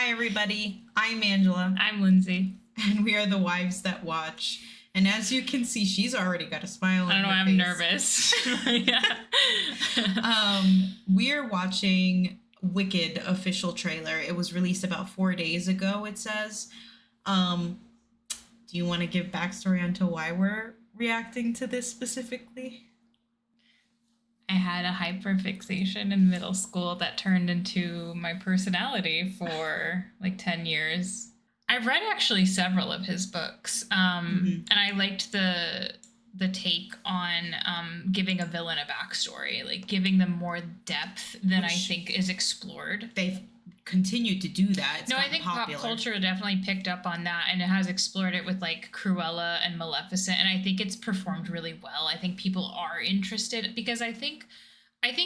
Hi, everybody. I'm Angela. I'm Lindsay. And we are the Wives That Watch. And as you can see, she's already got a smile on her face. I don't know, I'm nervous. We're watching Wicked official trailer. It was released about 4 days ago, it says. Do you want to give backstory onto why we're reacting to this specifically? I had a hyperfixation in middle school that turned into my personality for like 10 years. I've read actually several of his books, and I liked the take on giving a villain a backstory, like giving them more depth than I think is explored. They've continued to do that. It's I think popular. Pop culture definitely picked up on that, and it has explored it with like Cruella and Maleficent, and I think it's performed really well. I think people are interested because I think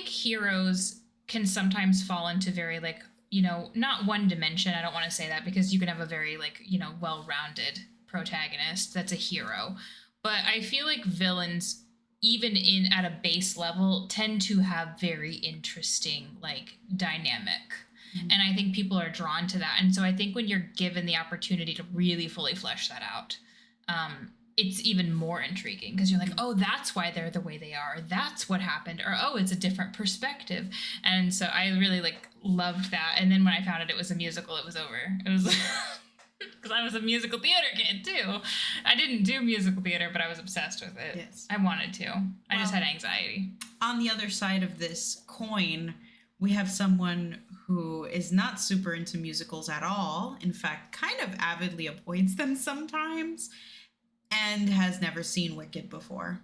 heroes can sometimes fall into very like, not one dimension. I don't want to say that because you can have a very like, well-rounded protagonist that's a hero. But I feel like villains, even at a base level, tend to have very interesting like dynamic. And I think people are drawn to that. And so I think when you're given the opportunity to really fully flesh that out, it's even more intriguing because you're like, oh, that's why they're the way they are. That's what happened. Or, oh, it's a different perspective. And so I really like loved that. And then when I found out it was a musical, it was over. It was because I was a musical theater kid too. I didn't do musical theater, but I was obsessed with it. Yes. I wanted to. I just had anxiety. On the other side of this coin, we have someone who is not super into musicals at all. In fact, kind of avidly avoids them sometimes and has never seen Wicked before.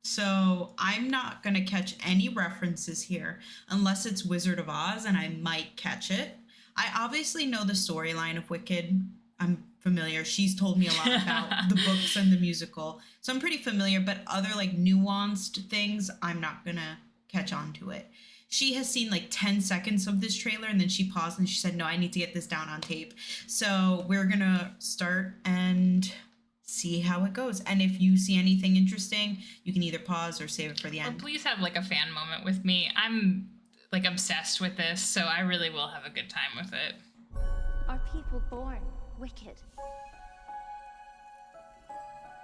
So I'm not going to catch any references here unless it's Wizard of Oz, and I might catch it. I obviously know the storyline of Wicked. I'm familiar. She's told me a lot about the books and the musical. So I'm pretty familiar, but other like nuanced things, I'm not going to catch on to it. She has seen like 10 seconds of this trailer and then she paused and she said, no, I need to get this down on tape. So we're going to start and see how it goes. And if you see anything interesting, you can either pause or save it for the end. Well, please have like a fan moment with me. I'm like obsessed with this, so I really will have a good time with it. Are people born wicked?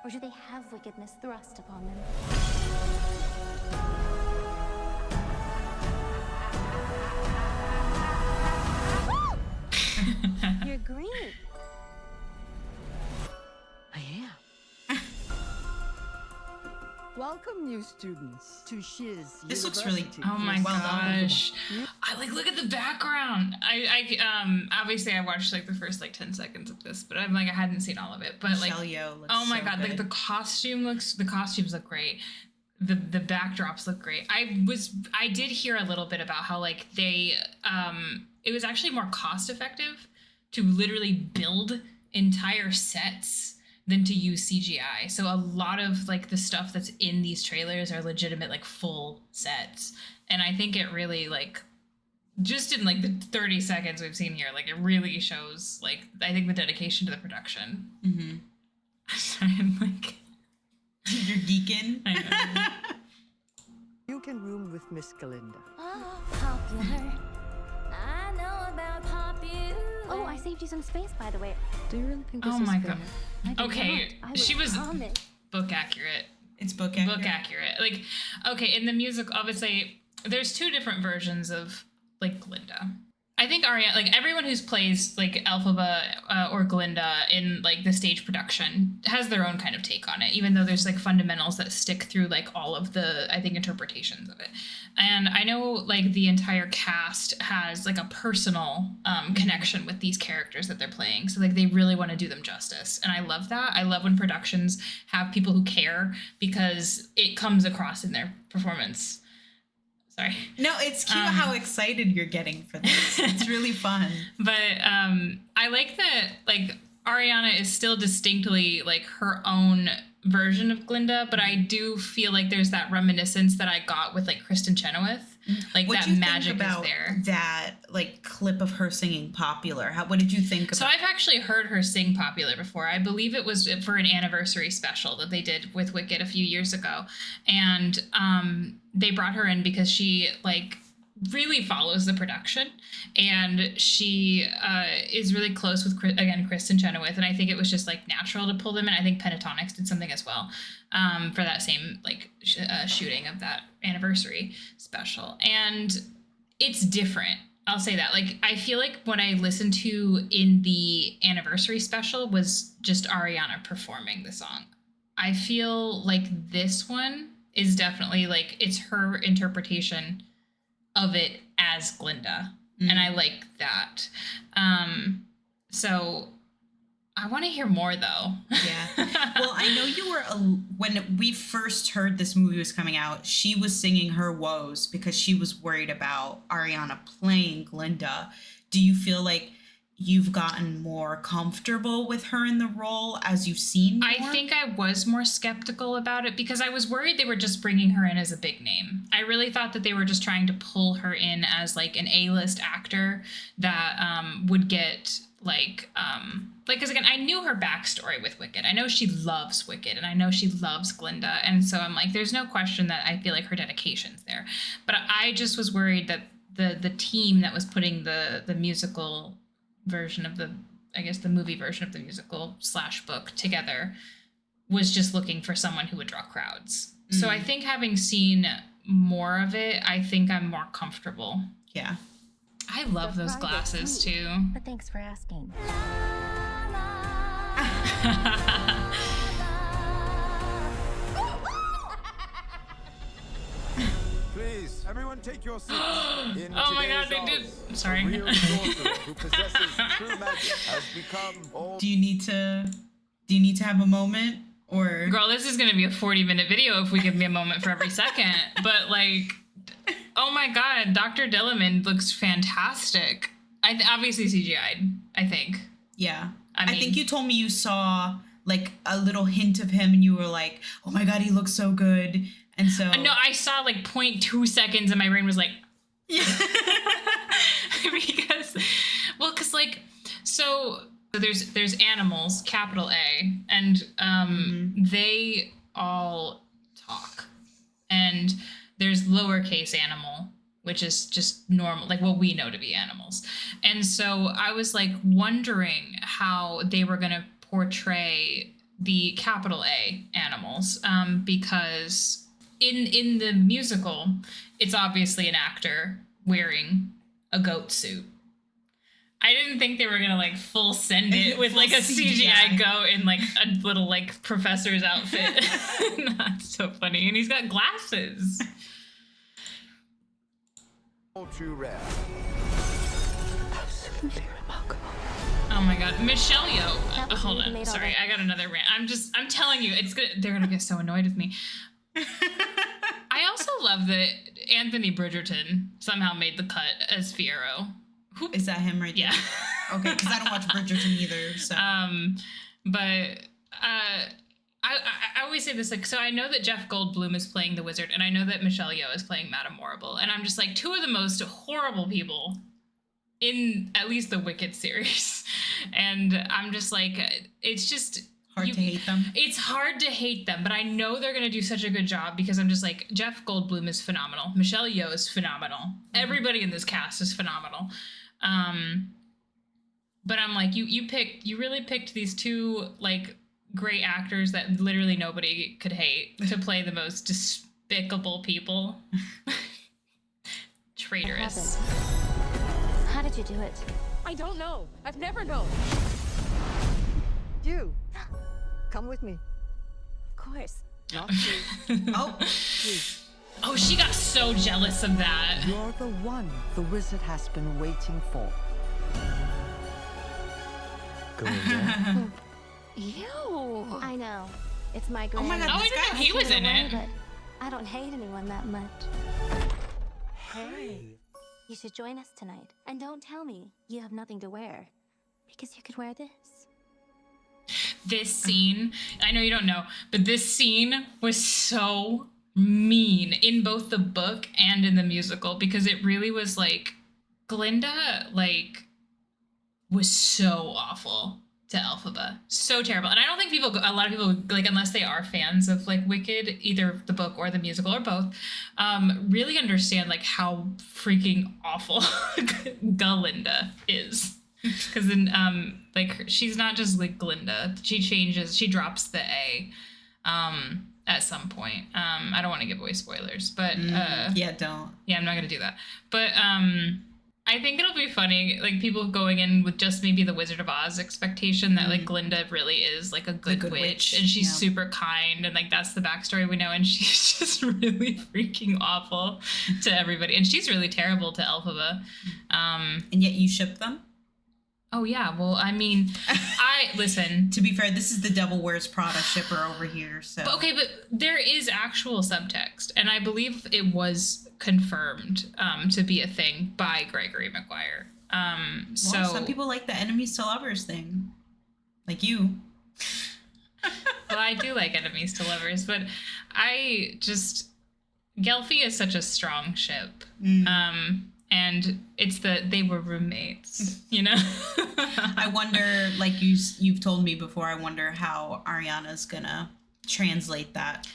Or do they have wickedness thrust upon them? You're green. I am. Welcome, new students, to Shiz This University. looks really oh my gosh. I like look at the background. I obviously I watched like the first like 10 seconds of this, but I'm like I hadn't seen all of it. But like oh my god, like the costumes look great. The backdrops look great. I did hear a little bit about how like they it was actually more cost effective to literally build entire sets than to use CGI. So a lot of like the stuff that's in these trailers are legitimate like full sets. And I think it really like just in like the 30 seconds we've seen here, like it really shows like I think the dedication to the production. Mm-hmm. Sorry, I'm like you're geeking. I know. You can room with Miss Galinda. Oh, popular. I know about popular. Oh, I saved you some space, by the way. Do you really think this Oh is my fair? god. Okay, she was promise. book accurate. It's book accurate. Book accurate. Like, okay, in the music, obviously, there's two different versions of like Glinda. I think Ariana, like everyone who plays like Elphaba or Glinda in like the stage production has their own kind of take on it, even though there's like fundamentals that stick through like all of the, I think, interpretations of it. And I know like the entire cast has like a personal connection with these characters that they're playing. So like they really want to do them justice. And I love that. I love when productions have people who care because it comes across in their performance. Sorry. No, it's cute how excited you're getting for this. It's really fun. But I like that, like, Ariana is still distinctly, like, her own version of Glinda, but I do feel like there's that reminiscence that I got with, like, Kristen Chenoweth. Like, that magic is there. That, like, clip of her singing Popular? What did you think about? So I've actually heard her sing Popular before. I believe it was for an anniversary special that they did with Wicked a few years ago. And they brought her in because she, like, really follows the production, and she is really close with Kristen Chenoweth, and I think it was just like natural to pull them in. I think Pentatonics did something as well for that same like shooting of that anniversary special, and it's different. I'll say that. Like, I feel like what I listened to in the anniversary special was just Ariana performing the song. I feel like this one is definitely like it's her interpretation of it as Glinda. Mm-hmm. And I like that. So I want to hear more though. Yeah. Well, I know you were, when we first heard this movie was coming out, she was singing her woes because she was worried about Ariana playing Glinda. Do you feel like you've gotten more comfortable with her in the role as you've seen more? I think I was more skeptical about it because I was worried they were just bringing her in as a big name. I really thought that they were just trying to pull her in as like an A-list actor that would get like, because again, I knew her backstory with Wicked. I know she loves Wicked, and I know she loves Glinda, and so I'm like, there's no question that I feel like her dedication's there. But I just was worried that the team that was putting the musical version of the movie version of the musical / book together was just looking for someone who would draw crowds. Mm-hmm. So I think having seen more of it, I think I'm more comfortable. Yeah. I love those glasses too. But thanks for asking. Please, everyone take your seats. Oh my god, they did. Sorry. A real sorcerer who possesses true magic has become all... Do you need to have a moment, or? Girl, this is going to be a 40-minute video if we give me a moment for every second. But like, oh my god, Dr. Dilliman looks fantastic. Obviously CGI'd, I think. Yeah. I mean, I think you told me you saw like a little hint of him and you were like, oh my god, he looks so good. And so no, I saw like 0.2 seconds and my brain was like, yeah. because like, so there's animals, capital A, and they all talk, and there's lowercase animal, which is just normal, like what we know to be animals. And so I was like wondering how they were going to portray the capital A animals, because in the musical, it's obviously an actor wearing a goat suit. I didn't think they were gonna like full send it with like a CGI goat in like a little like professor's outfit. That's so funny. And he's got glasses. all too rare. Absolutely remarkable. Oh my god, Michelle Yeoh. Hold on, sorry, I got another rant. I'm telling you, it's good. They're gonna get so annoyed with me. I also love that Anthony Bridgerton somehow made the cut as Fiyero. Is that him right there? Yeah. Okay, because I don't watch Bridgerton either. So. But I always say this, like, so I know that Jeff Goldblum is playing the wizard, and I know that Michelle Yeoh is playing Madame Morrible, and I'm just like, two of the most horrible people in at least the Wicked series, and I'm just like, it's just hard to hate them. It's hard to hate them, but I know they're gonna do such a good job because I'm just like, Jeff Goldblum is phenomenal, Michelle Yeoh is phenomenal, everybody in this cast is phenomenal. But I'm like, you really picked these two like great actors that literally nobody could hate to play the most despicable people. Traitorous. How did you do it? I don't know. I've never known. You. Come with me. Of course. Not you. Oh. Please. Oh, she got so jealous of that. You're the one the wizard has been waiting for. Glinda. Ew. I know. It's my Oh grand. my god, Oh, I this didn't know guy. he was in it. But I don't hate anyone that much. Hey. You should join us tonight. And don't tell me you have nothing to wear. Because you could wear this. This scene, I know you don't know, but this scene was so mean in both the book and in the musical because it really was like, Glinda, like, was so awful to to Elphaba. So terrible. And I don't think a lot of people, like, unless they are fans of like Wicked, either the book or the musical or both, really understand like how freaking awful Galinda is. Because then, like, she's not just like Glinda. She drops the A at some point. I don't want to give away spoilers, but yeah, don't. Yeah, I'm not gonna do that. But I think it'll be funny, like people going in with just maybe the Wizard of Oz expectation that like Glinda really is like a good witch and she's super kind and like that's the backstory we know, and she's just really freaking awful to everybody, and she's really terrible to Elphaba. And yet you ship them? Oh yeah, well I mean, listen. To be fair, this is the Devil Wears Prada shipper over here, so. But there is actual subtext, and I believe it was confirmed to be a thing by Gregory Maguire. So some people like the enemies to lovers thing, like you. Well, I do like enemies to lovers, but Gelfie is such a strong ship. And it's they were roommates, you know? I wonder, like you've told me before, I wonder how Ariana's gonna translate that.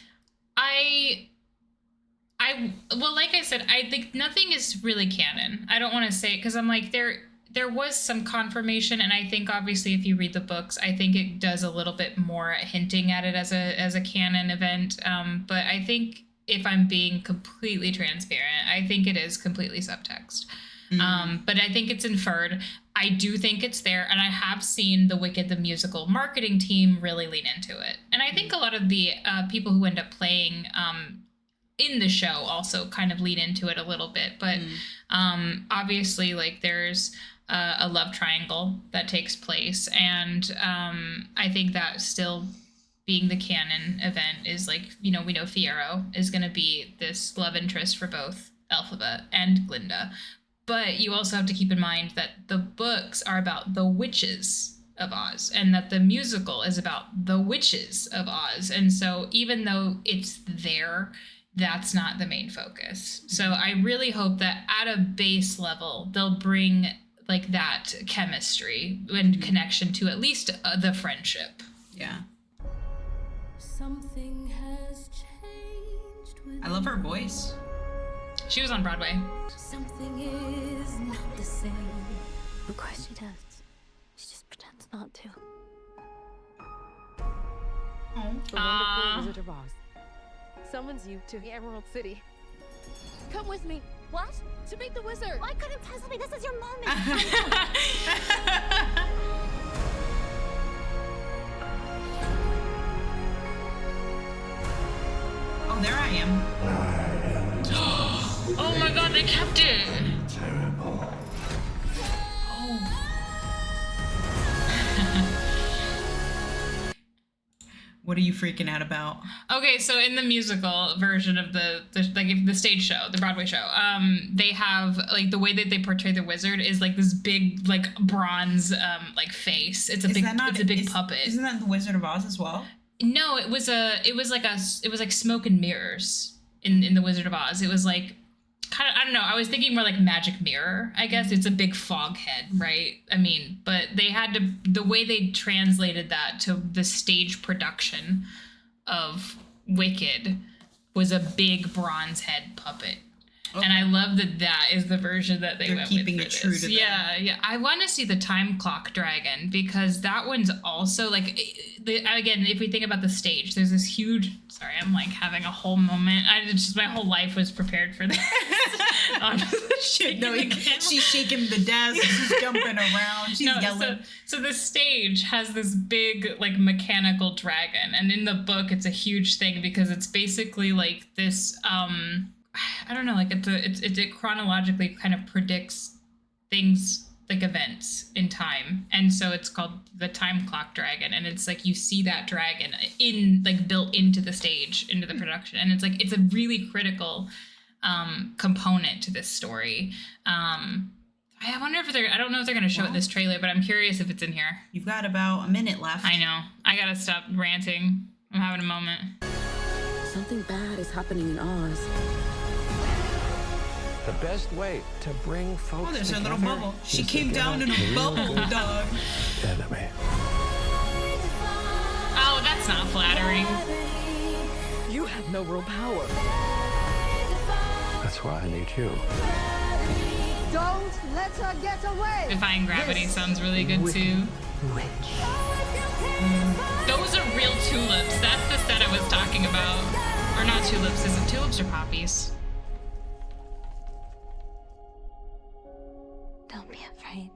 Well, like I said, I think nothing is really canon. I don't want to say it because I'm like, there was some confirmation, and I think obviously if you read the books, I think it does a little bit more hinting at it as a canon event. But I think if I'm being completely transparent, I think it is completely subtext. But I think it's inferred. I do think it's there, and I have seen the Wicked the musical marketing team really lean into it. And I think a lot of the people who end up playing in the show also kind of lean into it a little bit. But obviously, like, there's a love triangle that takes place, and I think that still being the canon event is like, you know, we know Fiyero is going to be this love interest for both Elphaba and Glinda. But you also have to keep in mind that the books are about the witches of Oz, and that the musical is about the witches of Oz. And so even though it's there, that's not the main focus. So I really hope that at a base level, they'll bring like that chemistry and connection to at least the friendship. Yeah. Something has changed with I love her voice. She was on Broadway. Something is not the same. Of course she does. She just pretends not to. The wonderful Wizard of Oz summons you to the Emerald City. Come with me. What? To meet the wizard. Why couldn't you tell me this is your moment? Oh, there I am. Oh my god, they kept it! Terrible. What are you freaking out about? Okay, so in the musical version of the stage show, the Broadway show, they have like the way that they portray the wizard is like this big like bronze like face. It's a big puppet. Isn't that the Wizard of Oz as well? No, it was like smoke and mirrors in the Wizard of Oz. It was like kind of, I don't know, I was thinking more like Magic Mirror, I guess. It's a big fog head, right? I mean, but they had to, the way they translated that to the stage production of Wicked was a big bronze head puppet. Okay. And I love that is the version that they're went keeping with it true to them. Yeah. I want to see the time clock dragon because that one's also like, again, if we think about the stage, there's this huge. Sorry, I'm like having a whole moment. My whole life was prepared for this. She's shaking the desk. She's jumping around. She's yelling. So the stage has this big like mechanical dragon, and in the book, it's a huge thing because it's basically like this. I don't know, like it chronologically kind of predicts things like events in time, and so it's called the time clock dragon, and it's like you see that dragon in like built into the stage, into the production, and it's like it's a really critical component to this story. I wonder if I don't know if they're going to show it in this trailer, but I'm curious if it's in here. You've got about a minute left. I know. I gotta stop ranting. I'm having a moment. Something bad is happening in Oz. The best way to bring folks Oh, there's her together little bubble. She is to came give down a in a real bubble, good dog. enemy. not flattering. You have no real power. That's why I need you. Don't let her get away. Defying Gravity sounds really good too. Witch. Those are real tulips. That's the set I was talking about. Or not tulips. Is it tulips or poppies? Don't be afraid.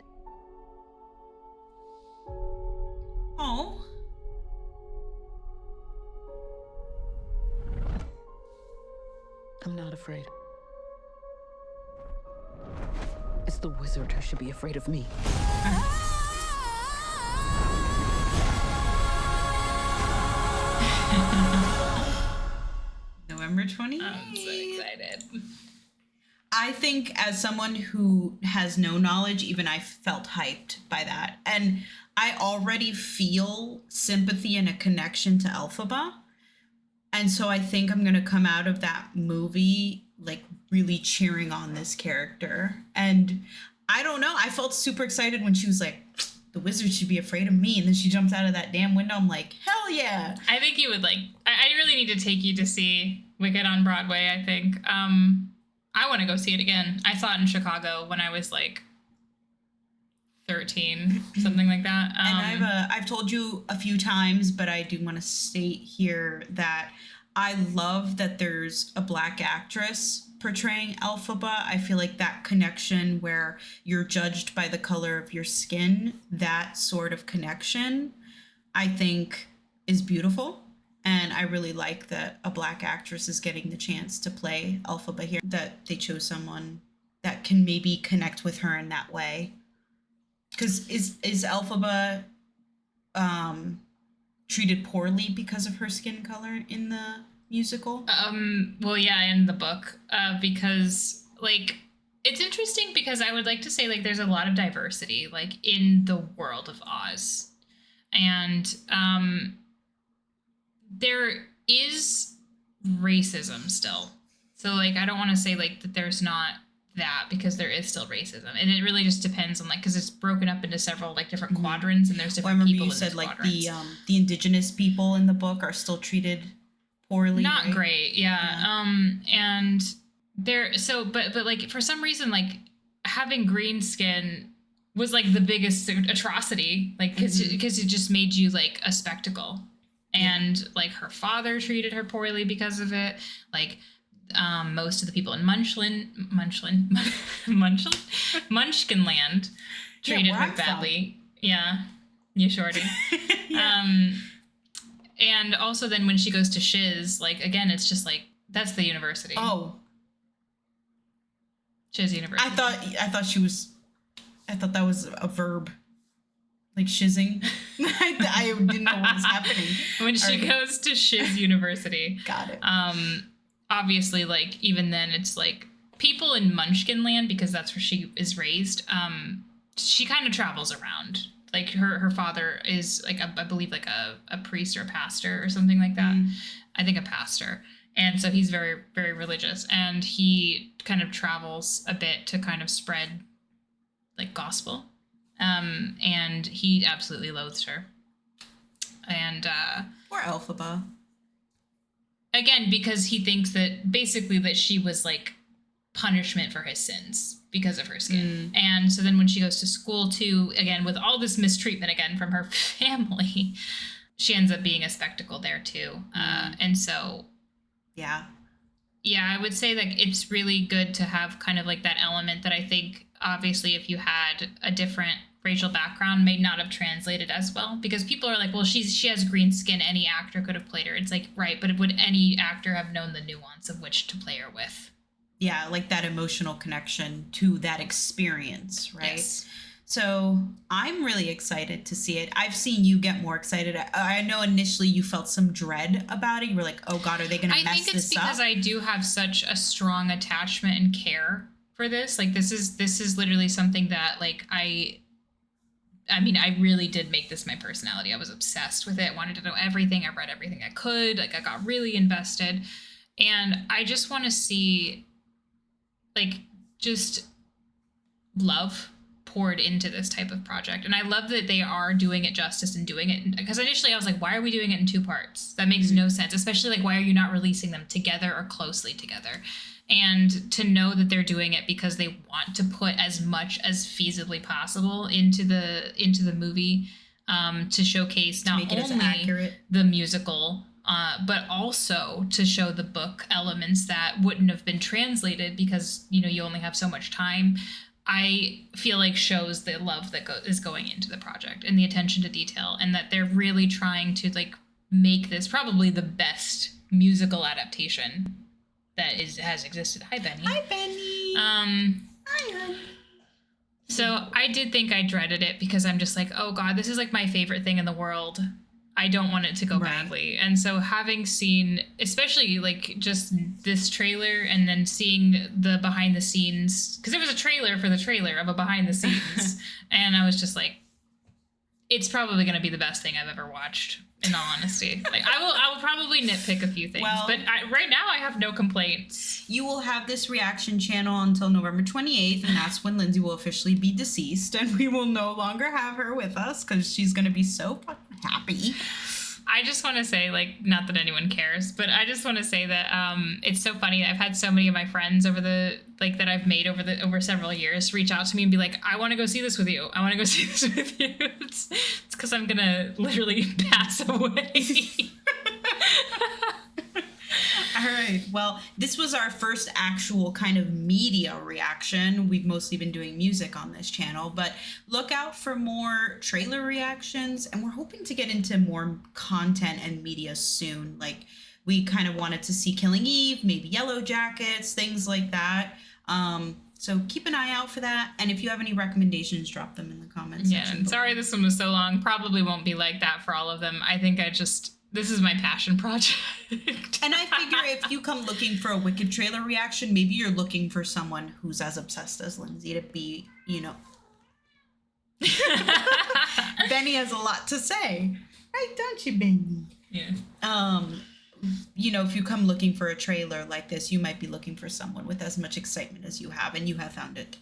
Oh. I'm not afraid. It's the wizard who should be afraid of me. November 28th. I'm so excited. I think as someone who has no knowledge, even I felt hyped by that. And I already feel sympathy and a connection to Elphaba. And so I think I'm going to come out of that movie like really cheering on this character. And I don't know, I felt super excited when she was like, the wizard should be afraid of me. And then she jumps out of that damn window. I'm like, hell yeah. I think you would like, I really need to take you to see Wicked on Broadway, I think. I want to go see it again. I saw it in Chicago when I was like 13, something like that. And I've told you a few times, but I do want to state here that I love that there's a Black actress portraying Elphaba. I feel like that connection where you're judged by the color of your skin, that sort of connection, I think is beautiful. And I really like that a Black actress is getting the chance to play Elphaba here, that they chose someone that can maybe connect with her in that way. Because is Elphaba treated poorly because of her skin color in the musical? Well, yeah, in the book, because like it's interesting because I would like to say like there's a lot of diversity like in the world of Oz, and there is racism still. So like I don't want to say like that there's not that, because there is still racism, and it really just depends on like, because it's broken up into several like different quadrants, and there's different people. I remember you said like the indigenous people in the book are still treated poorly. Not right? great, yeah. And there, so but like for some reason like having green skin was like the biggest atrocity, like because it just made you like a spectacle, and like her father treated her poorly because of it, like. Most of the people in Munchkinland treated her badly. Yeah, you shorty. And also then when she goes to Shiz, like again, it's just like that's the university. Oh, Shiz University. I thought that was a verb, like shizzing. I didn't know what was happening When she goes to Shiz University. Got it. Obviously, like, even then, it's, like, people in Munchkinland, because that's where she is raised, she kind of travels around. Like, her father is, like, I believe, like, a priest or a pastor or something like that. I think a pastor. And so he's very, very religious. And he kind of travels a bit to kind of spread, like, gospel. And he absolutely loathes her. And, Poor Elphaba. Again, because he thinks that basically that she was like punishment for his sins because of her skin. And so then when she goes to school too, again, with all this mistreatment again from her family, she ends up being a spectacle there too. And so, yeah, I would say like it's really good to have kind of like that element that I think obviously if you had a different racial background may not have translated as well, because people are like, well, she has green skin, any actor could have played her. It's like, right, but would any actor have known the nuance of which to play her with? Yeah, like that emotional connection to that experience, right? Yes. So I'm really excited to see it. I've seen you get more excited. I know initially you felt some dread about it. You were like, oh God, are they going to mess this up? I think it's because I do have such a strong attachment and care for this. Like this is literally something that like I mean, I really did make this my personality. I was obsessed with it. I wanted to know everything. I read everything I could. Like, I got really invested. And I just want to see, like, just love poured into this type of project. And I love that they are doing it justice and doing it, because initially I was like, why are we doing it in 2 parts? That makes no sense, especially like, why are you not releasing them together or closely together? And to know that they're doing it because they want to put as much as feasibly possible into the movie, to showcase not only the musical, but also to show the book elements that wouldn't have been translated because, you know, you only have so much time. I feel like shows the love that is going into the project and the attention to detail, and that they're really trying to like make this probably the best musical adaptation that has existed. Hi, Benny. Hi, Benny. Hi. So I did think I dreaded it because I'm just like, oh God, this is like my favorite thing in the world. I don't want it to go badly. And so having seen, especially like just this trailer and then seeing the behind the scenes, because it was a trailer for the trailer of a behind the scenes. And I was just like, it's probably going to be the best thing I've ever watched, in all honesty. Like I will probably nitpick a few things, but right now I have no complaints. You will have this reaction channel until November 28th, and that's when Lindsey will officially be deceased, and we will no longer have her with us because she's going to be so fucking happy. I just want to say, like, not that anyone cares, but I just want to say that it's so funny. I've had so many of my friends that I've made over several years reach out to me and be like, I want to go see this with you. I want to go see this with you. It's because I'm going to literally pass away. All right. Well, this was our first actual kind of media reaction. We've mostly been doing music on this channel, but look out for more trailer reactions, and we're hoping to get into more content and media soon. Like, we kind of wanted to see Killing Eve, maybe Yellow Jackets, things like that. So keep an eye out for that. And if you have any recommendations, drop them in the comments section. Yeah, sorry this one was so long. Probably won't be like that for all of them. I think this is my passion project. And I figure if you come looking for a Wicked trailer reaction, maybe you're looking for someone who's as obsessed as Lindsey to be, you know. Benny has a lot to say. Right, don't you, Benny? Yeah. You know, if you come looking for a trailer like this, you might be looking for someone with as much excitement as you have, and you have found it.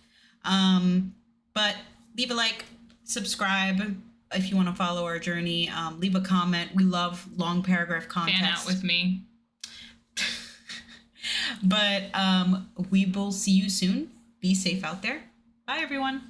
But leave a like, subscribe. If you want to follow our journey, leave a comment. We love long paragraph content. Fan out with me. But we will see you soon. Be safe out there. Bye, everyone.